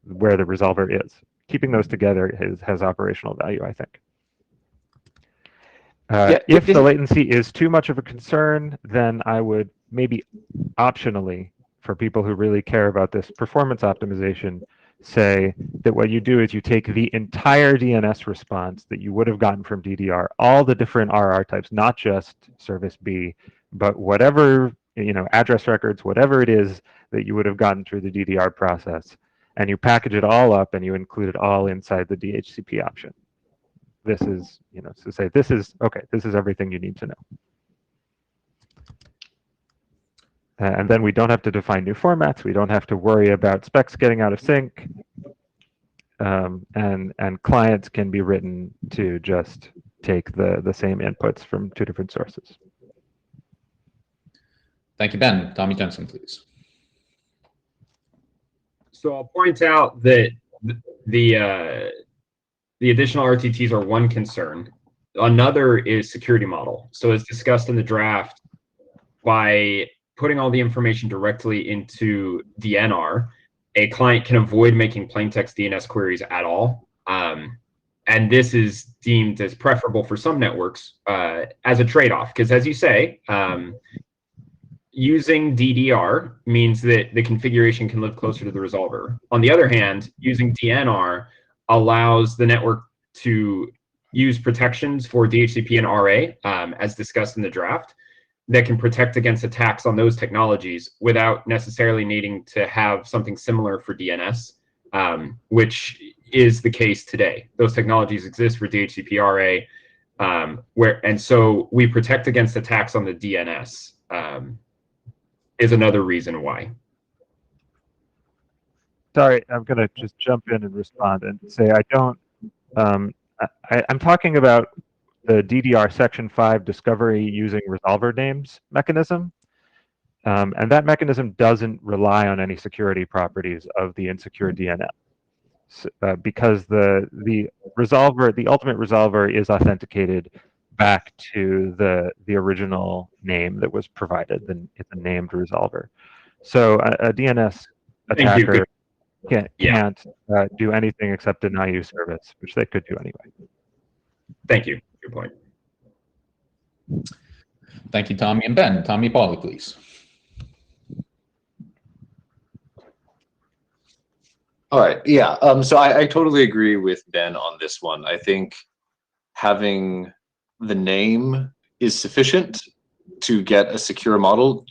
where the resolver is. Keeping those together has operational value, I think. If the latency is too much of a concern, then I would maybe optionally, for people who really care about this performance optimization, say that what you do is you take the entire DNS response that you would have gotten from DDR, all the different RR types, not just service B, but whatever, address records, whatever it is that you would have gotten through the DDR process, and you package it all up and you include it all inside the DHCP option. This is, to say this is everything you need to know. And then we don't have to define new formats. We don't have to worry about specs getting out of sync. And clients can be written to just take the same inputs from two different sources. Thank you, Ben. Tommy Jensen, please. So I'll point out that the additional RTTs are one concern. Another is security model. So as discussed in the draft, by putting all the information directly into DNR, a client can avoid making plain text DNS queries at all. And this is deemed as preferable for some networks as a trade-off, because as you say, using DDR means that the configuration can live closer to the resolver. On the other hand, using DNR allows the network to use protections for DHCP and RA, as discussed in the draft, that can protect against attacks on those technologies without necessarily needing to have something similar for DNS, which is the case today. Those technologies exist for DHCP RA, and so we protect against attacks on the DNS. Is another reason why. Sorry, I'm going to just jump in and respond and say I don't, I'm talking about the DDR Section 5 discovery using resolver names mechanism. And that mechanism doesn't rely on any security properties of the insecure DNS. Because the resolver, the ultimate resolver, is authenticated back to the original name that was provided. Then it's a named resolver. So a DNS attacker can't do anything except deny you service, which they could do anyway. Thank you. Good point. Thank you, Tommy and Ben. Tommy Pauly, please. All right. Yeah. So I totally agree with Ben on this one. I think having the name is sufficient to get a secure model.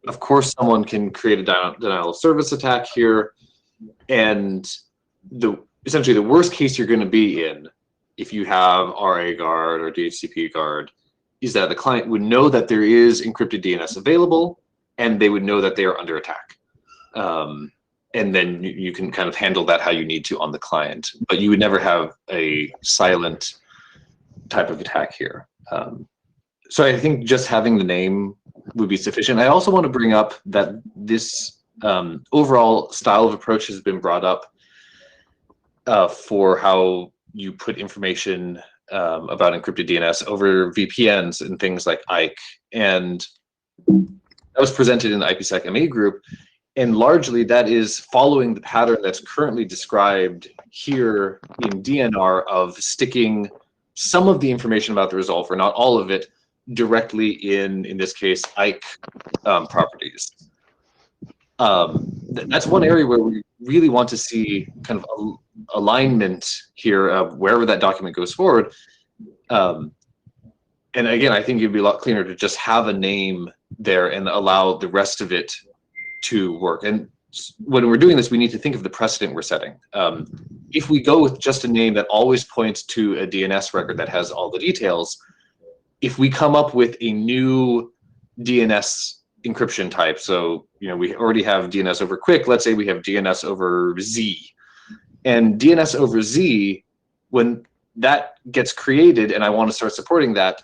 Of course, someone can create a denial of service attack here, and essentially the worst case you're going to be in, if you have RA guard or DHCP guard, is that the client would know that there is encrypted DNS available, and they would know that they are under attack. And then you can kind of handle that how you need to on the client, but you would never have a silent type of attack here. So I think just having the name would be sufficient. I also want to bring up that this overall style of approach has been brought up for how you put information about encrypted DNS over VPNs and things like IKE. And that was presented in the IPsec MA group. And largely that is following the pattern that's currently described here in DNR of sticking some of the information about the resolver, not all of it, directly in this case, IKE properties. That's one area where we really want to see kind of alignment here of wherever that document goes forward. And again, I think it'd be a lot cleaner to just have a name there and allow the rest of it to work. And when we're doing this, we need to think of the precedent we're setting. If we go with just a name that always points to a DNS record that has all the details, if we come up with a new DNS encryption type, so we already have DNS over quick, let's say we have DNS over Z. And DNS over Z, when that gets created and I want to start supporting that,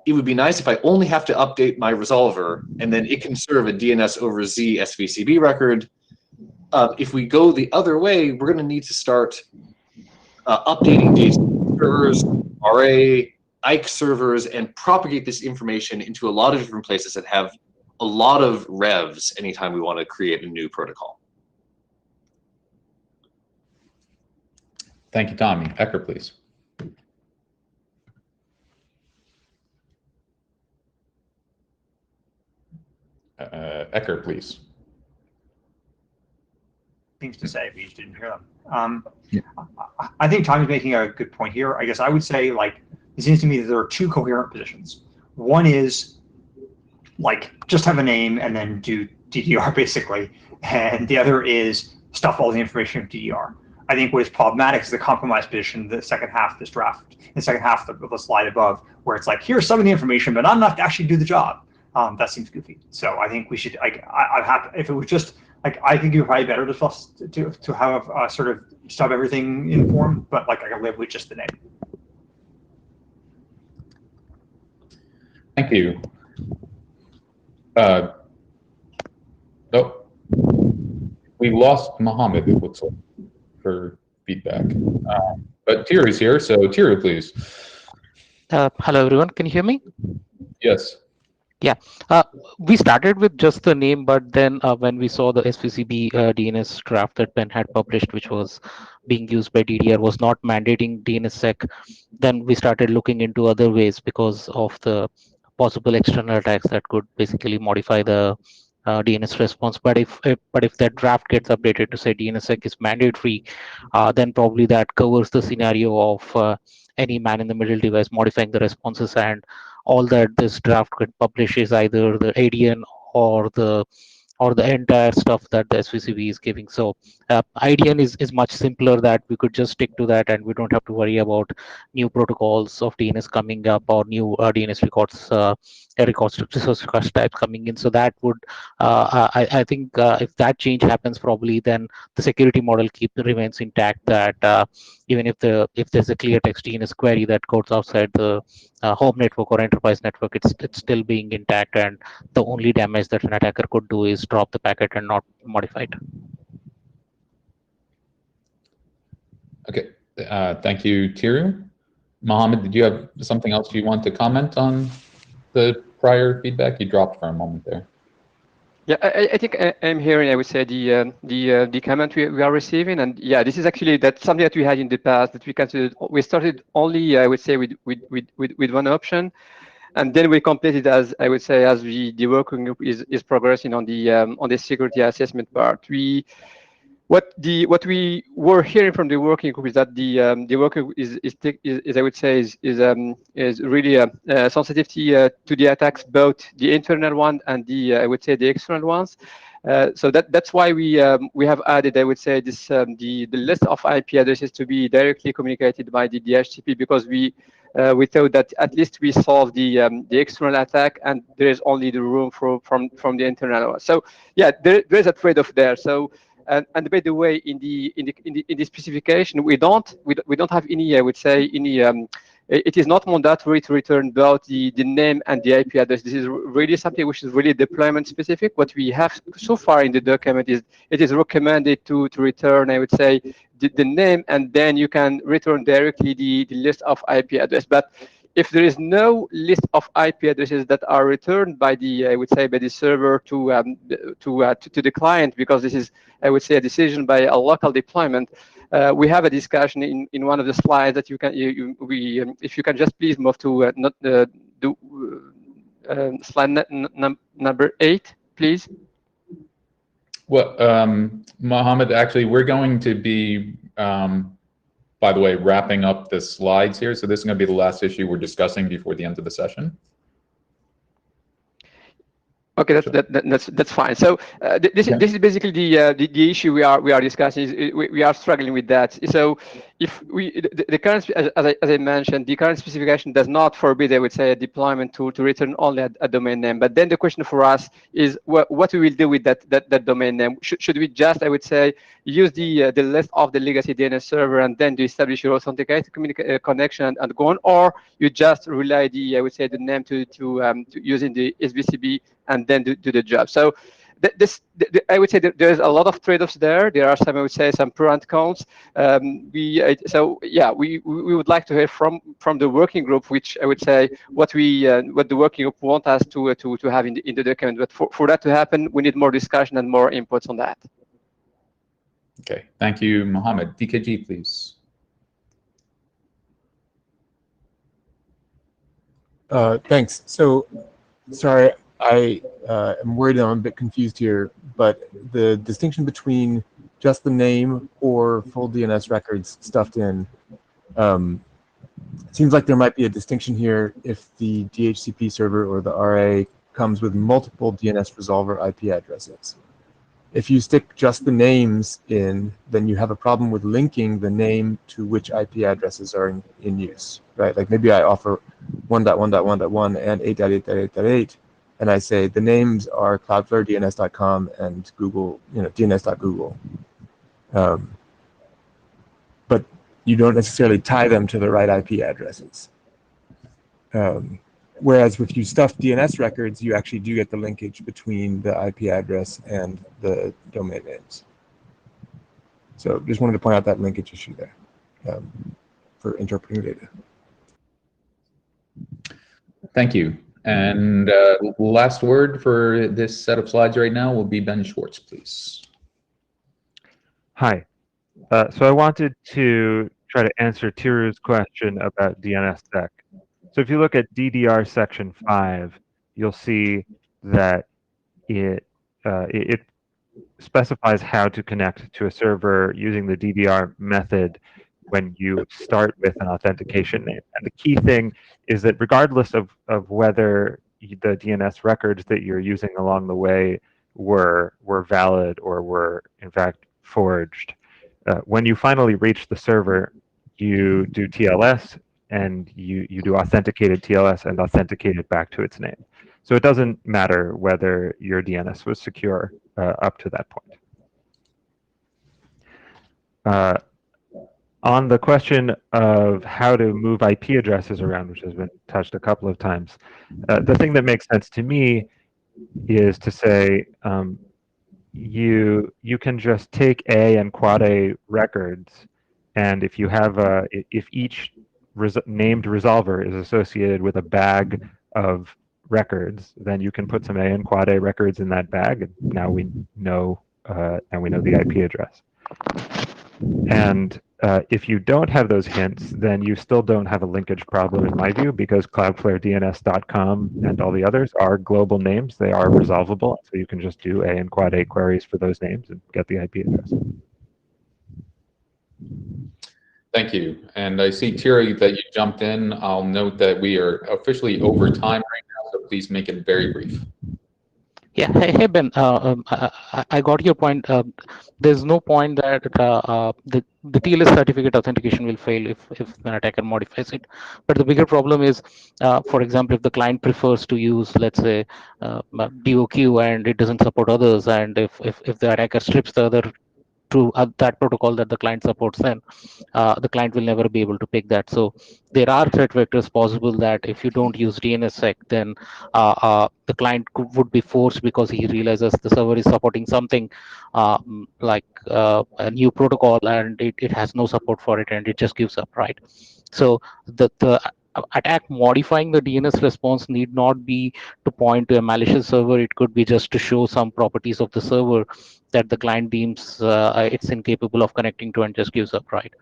it would be nice if I only have to update my resolver and then it can serve a DNS over Z SVCB record. If we go the other way, we're going to need to start updating DHCP servers, RA, IKE servers, and propagate this information into a lot of different places that have a lot of revs anytime we want to create a new protocol. Thank you, Tommy. Ecker, please. Ecker, please. Things to say, we just didn't hear them. I think Tommy's making a good point here. I guess I would say, like, it seems to me that there are two coherent positions. One is, like, just have a name and then do DDR, basically. And the other is stuff all the information of DDR. I think what is problematic is the compromise position, the second half of this draft, the second half of the slide above, where it's like, here's some of the information, but not enough to actually do the job. That seems goofy. So I think we should, I'm happy, if it was just, like, I think it would probably better to have sort of stop everything in form, but like I can live with just the name. Thank you. Oh, we lost Mohammed, it looks like, for feedback. But Tiru's here, so Tiru, please. Hello, everyone. Can you hear me? Yes. Yeah. We started with just the name, but then when we saw the SVCB DNS draft that Ben had published, which was being used by DDR, was not mandating DNSSEC, then we started looking into other ways because of the possible external attacks that could basically modify the DNS response. But if that draft gets updated to say DNSSEC is mandatory, then probably that covers the scenario of any man-in-the-middle device modifying the responses, and all that this draft could publish is either the ADN or the entire stuff that the SVCB is giving. So IDN is much simpler, that we could just stick to that and we don't have to worry about new protocols of DNS coming up or new DNS records to resource types coming in. So that would, I think if that change happens, probably then the security model remains intact, that even if there's a clear text DNS query that goes outside the home network or enterprise network, it's still being intact, and the only damage that an attacker could do is drop the packet and not modify it. Okay. Thank you, Tiru. Mohammed, did you have something else you want to comment on the prior feedback? You dropped for a moment there. Yeah, I think I'm hearing, I would say, the comment we are receiving, and yeah, this is actually that's something that we had in the past, that we started only, I would say, with one option, and then we completed, as I would say, as the working group is progressing on the security assessment part. What we were hearing from the working group is that the working group is I would say is really sensitive to the attacks, both the internal one and the I would say the external ones. So that's why we have added, I would say, this the list of IP addresses to be directly communicated by the DHCP, because we thought that at least we solve the external attack, and there is only the room from the internal one. So yeah, there is a trade-off there. So. And by the way, in the specification, we don't have any, I would say, any. It is not mandatory to return both the name and the IP address. This is really something which is really deployment specific. What we have so far in the document is it is recommended to return, I would say, the name, and then you can return directly the list of IP address. But if there is no list of IP addresses that are returned by the, I would say, by the server to the client, because this is, I would say, a decision by a local deployment, we have a discussion in one of the slides that you can, if you can just please move to slide number 8, please. Well, Mohammed, actually, we're going to be, by the way, wrapping up the slides here. So this is going to be the last issue we're discussing before the end of the session. Okay, that's fine. So this is basically the issue we are discussing. We are struggling with that. So if the current, as I mentioned, the current specification does not forbid, I would say, a deployment to return only a domain name. But then the question for us is what we will do with that domain name. Should we just, I would say, use the list of the legacy DNS server and then to establish your authenticated connection and go on, or you just rely I would say, the name to using the SVCB and then do the job. So I would say that there's a lot of trade-offs there. There are some, I would say, some pro and cons. So yeah, we would like to hear from the working group, which I would say what the working group want us to have in the document. But for that to happen, we need more discussion and more inputs on that. Okay, thank you, Mohammed. DKG, please. Thanks. So, sorry, I am worried I'm a bit confused here, but the distinction between just the name or full DNS records stuffed in, seems like there might be a distinction here if the DHCP server or the RA comes with multiple DNS resolver IP addresses. If you stick just the names in, then you have a problem with linking the name to which IP addresses are in use, right? Like maybe I offer 1.1.1.1 and 8.8.8.8, and I say the names are cloudflaredns.com and Google, dns.google. But you don't necessarily tie them to the right IP addresses. Whereas if you stuff DNS records, you actually do get the linkage between the IP address and the domain names. So just wanted to point out that linkage issue there for interpreting data. Thank you. And last word for this set of slides right now will be Ben Schwartz, please. Hi. So I wanted to try to answer Tiru's question about DNSSEC. So if you look at DDR section 5, you'll see that it specifies how to connect to a server using the DDR method when you start with an authentication name. And the key thing is that regardless of whether the DNS records that you're using along the way were valid or were in fact forged, when you finally reach the server, you do TLS and you do authenticated TLS and authenticate it back to its name. So it doesn't matter whether your DNS was secure up to that point. On the question of how to move IP addresses around, which has been touched a couple of times, the thing that makes sense to me is to say you can just take A and quad A records, and if you have if each named resolver is associated with a bag of records, then you can put some A and quad A records in that bag, and now we know the IP address. And if you don't have those hints, then you still don't have a linkage problem in my view, because CloudflareDNS.com and all the others are global names. They are resolvable, so you can just do A and quad A queries for those names and get the IP address. Thank you. And I see, Tiru, that you jumped in. I'll note that we are officially over time right now, so please make it very brief. Yeah, hey Ben, I got your point. There's no point that the TLS certificate authentication will fail if an attacker modifies it. But the bigger problem is, for example, if the client prefers to use, let's say, DOQ and it doesn't support others, and if the attacker strips the other to that protocol that the client supports, then the client will never be able to pick that. So there are threat vectors possible that if you don't use DNSSEC, then the client would be forced, because he realizes the server is supporting something like a new protocol, and it has no support for it, and it just gives up, right? So the attack modifying the DNS response need not be to point to a malicious server. It could be just to show some properties of the server that the client deems it's incapable of connecting to and just gives up, right?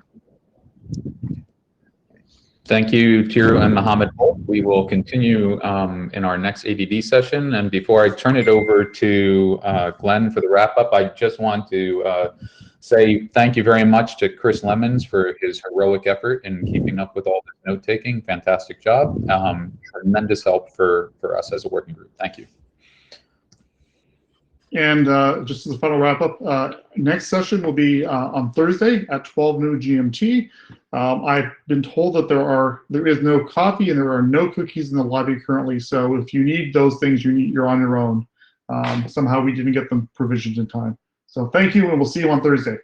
Thank you, Tiru and Mohammed. We will continue in our next ADD session. And before I turn it over to Glenn for the wrap up, I just want to say thank you very much to Chris Lemons for his heroic effort in keeping up with all this note taking. Fantastic job. Tremendous help for us as a working group. Thank you. And just as a final wrap up, next session will be on Thursday at 12 noon GMT. I've been told that there is no coffee and there are no cookies in the lobby currently. So if you need those things, you're on your own. Somehow we didn't get them provisioned in time. So thank you, and we'll see you on Thursday.